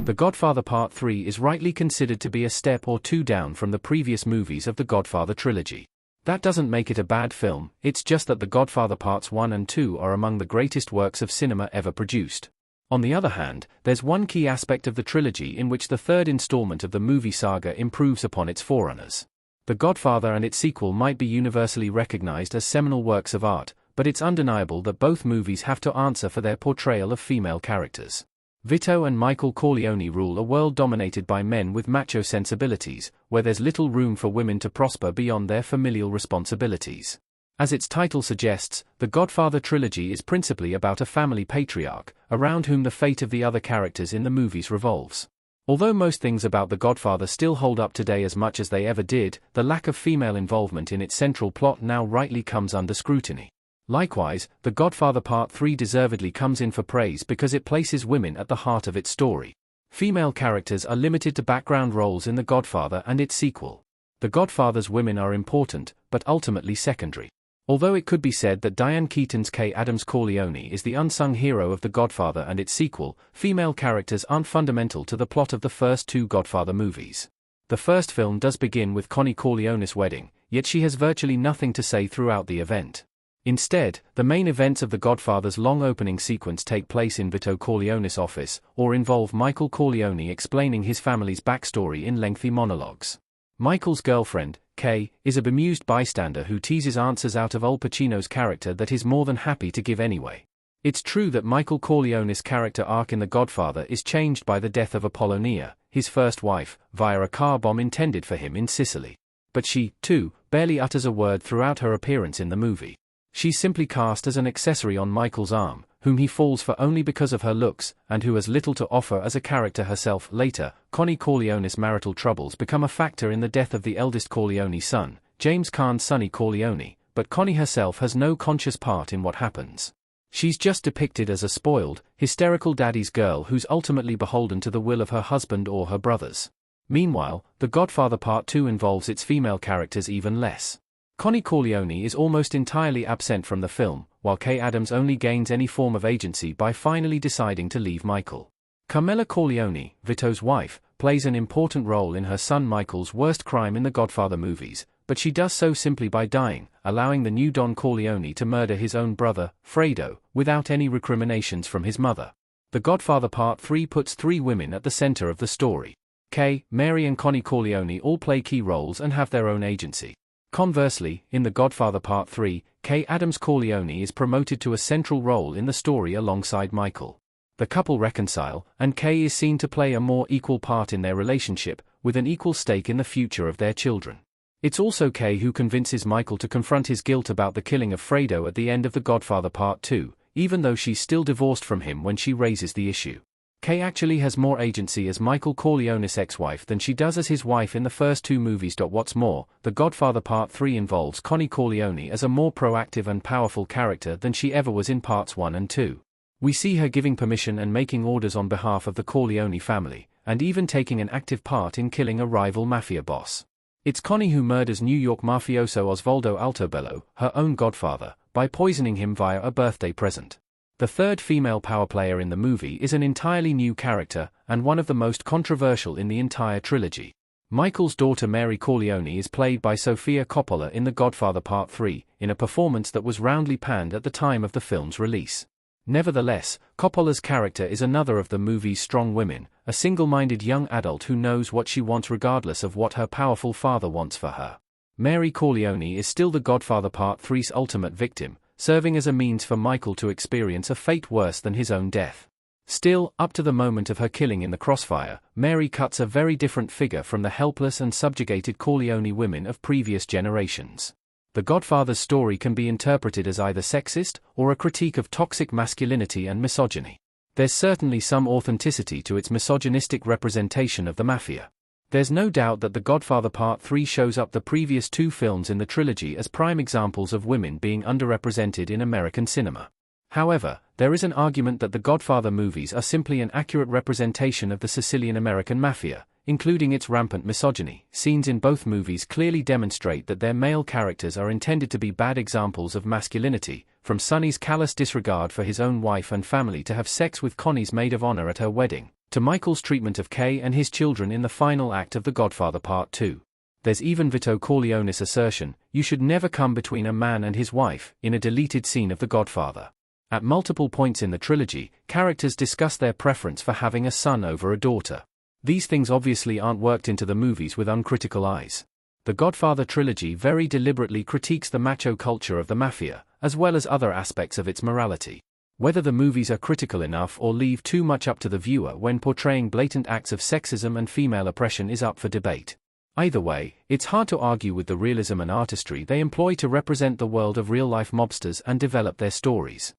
The Godfather Part 3 is rightly considered to be a step or two down from the previous movies of the Godfather trilogy. That doesn't make it a bad film, it's just that The Godfather Parts 1 and 2 are among the greatest works of cinema ever produced. On the other hand, there's one key aspect of the trilogy in which the third installment of the movie saga improves upon its forerunners. The Godfather and its sequel might be universally recognized as seminal works of art, but it's undeniable that both movies have to answer for their portrayal of female characters. Vito and Michael Corleone rule a world dominated by men with macho sensibilities, where there's little room for women to prosper beyond their familial responsibilities. As its title suggests, the Godfather trilogy is principally about a family patriarch, around whom the fate of the other characters in the movies revolves. Although most things about The Godfather still hold up today as much as they ever did, the lack of female involvement in its central plot now rightly comes under scrutiny. Likewise, The Godfather Part 3 deservedly comes in for praise because it places women at the heart of its story. Female characters are limited to background roles in The Godfather and its sequel. The Godfather's women are important, but ultimately secondary. Although it could be said that Diane Keaton's Kay Adams Corleone is the unsung hero of The Godfather and its sequel, female characters aren't fundamental to the plot of the first two Godfather movies. The first film does begin with Connie Corleone's wedding, yet she has virtually nothing to say throughout the event. Instead, the main events of The Godfather's long opening sequence take place in Vito Corleone's office, or involve Michael Corleone explaining his family's backstory in lengthy monologues. Michael's girlfriend, Kay, is a bemused bystander who teases answers out of Al Pacino's character that he's more than happy to give anyway. It's true that Michael Corleone's character arc in The Godfather is changed by the death of Apollonia, his first wife, via a car bomb intended for him in Sicily. But she, too, barely utters a word throughout her appearance in the movie. She's simply cast as an accessory on Michael's arm, whom he falls for only because of her looks, and who has little to offer as a character herself. Later, Connie Corleone's marital troubles become a factor in the death of the eldest Corleone son, James Caan's Sonny Corleone, but Connie herself has no conscious part in what happens. She's just depicted as a spoiled, hysterical daddy's girl who's ultimately beholden to the will of her husband or her brothers. Meanwhile, The Godfather Part 2 involves its female characters even less. Connie Corleone is almost entirely absent from the film, while Kay Adams only gains any form of agency by finally deciding to leave Michael. Carmela Corleone, Vito's wife, plays an important role in her son Michael's worst crime in the Godfather movies, but she does so simply by dying, allowing the new Don Corleone to murder his own brother, Fredo, without any recriminations from his mother. The Godfather Part 3 puts three women at the center of the story. Kay, Mary and Connie Corleone all play key roles and have their own agency. Conversely, in The Godfather Part 3, Kay Adams Corleone is promoted to a central role in the story alongside Michael. The couple reconcile, and Kay is seen to play a more equal part in their relationship, with an equal stake in the future of their children. It's also Kay who convinces Michael to confront his guilt about the killing of Fredo at the end of The Godfather Part 2, even though she's still divorced from him when she raises the issue. Kay actually has more agency as Michael Corleone's ex-wife than she does as his wife in the first two movies. What's more, The Godfather Part 3 involves Connie Corleone as a more proactive and powerful character than she ever was in Parts 1 and 2. We see her giving permission and making orders on behalf of the Corleone family, and even taking an active part in killing a rival mafia boss. It's Connie who murders New York mafioso Osvaldo Altobello, her own godfather, by poisoning him via a birthday present. The third female power player in the movie is an entirely new character, and one of the most controversial in the entire trilogy. Michael's daughter Mary Corleone is played by Sofia Coppola in The Godfather Part 3, in a performance that was roundly panned at the time of the film's release. Nevertheless, Coppola's character is another of the movie's strong women, a single-minded young adult who knows what she wants regardless of what her powerful father wants for her. Mary Corleone is still The Godfather Part 3's ultimate victim, serving as a means for Michael to experience a fate worse than his own death. Still, up to the moment of her killing in the crossfire, Mary cuts a very different figure from the helpless and subjugated Corleone women of previous generations. The Godfather's story can be interpreted as either sexist or a critique of toxic masculinity and misogyny. There's certainly some authenticity to its misogynistic representation of the mafia. There's no doubt that The Godfather Part 3 shows up the previous two films in the trilogy as prime examples of women being underrepresented in American cinema. However, there is an argument that the Godfather movies are simply an accurate representation of the Sicilian American mafia, including its rampant misogyny. Scenes in both movies clearly demonstrate that their male characters are intended to be bad examples of masculinity, from Sonny's callous disregard for his own wife and family to have sex with Connie's maid of honor at her wedding, to Michael's treatment of Kay and his children in the final act of The Godfather Part 2. There's even Vito Corleone's assertion, "You should never come between a man and his wife," in a deleted scene of The Godfather. At multiple points in the trilogy, characters discuss their preference for having a son over a daughter. These things obviously aren't worked into the movies with uncritical eyes. The Godfather trilogy very deliberately critiques the macho culture of the mafia, as well as other aspects of its morality. Whether the movies are critical enough or leave too much up to the viewer when portraying blatant acts of sexism and female oppression is up for debate. Either way, it's hard to argue with the realism and artistry they employ to represent the world of real-life mobsters and develop their stories.